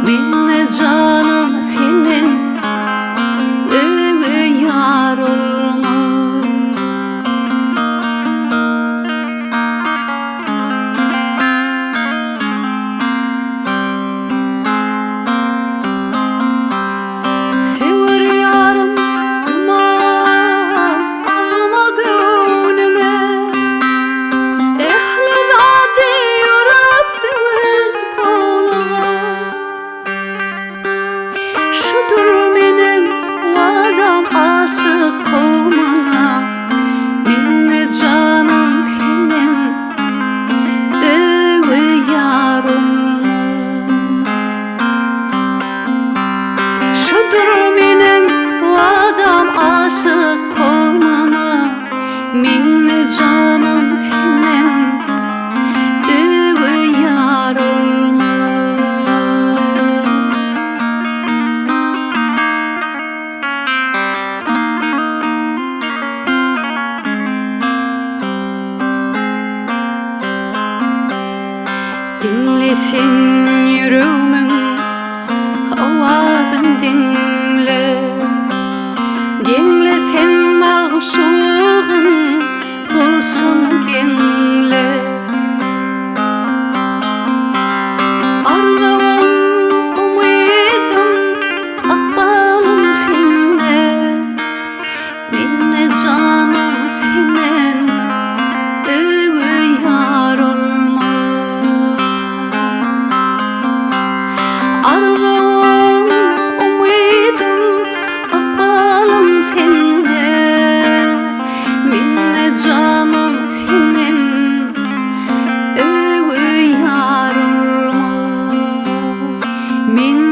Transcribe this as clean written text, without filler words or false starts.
minne canım senin öve yar olma. Sever yarım aman alma gönlüme, ehleda diyor Rabbimin koluna. Şudur benim vadam aşık olmana, minne canım senin öve yar olma. Şudur benim vadam aşık olmana, minne canım senin öve yar olma. Dinlesin yüreğimin avazın dinle, dinlesen mağşuğun bulsun genle. Arzum, umidim, akbalım seninle, minne canım senin öve yar olma. Arzum, umidim, akbalım seninle, minne canım senin öve yar olma. Minne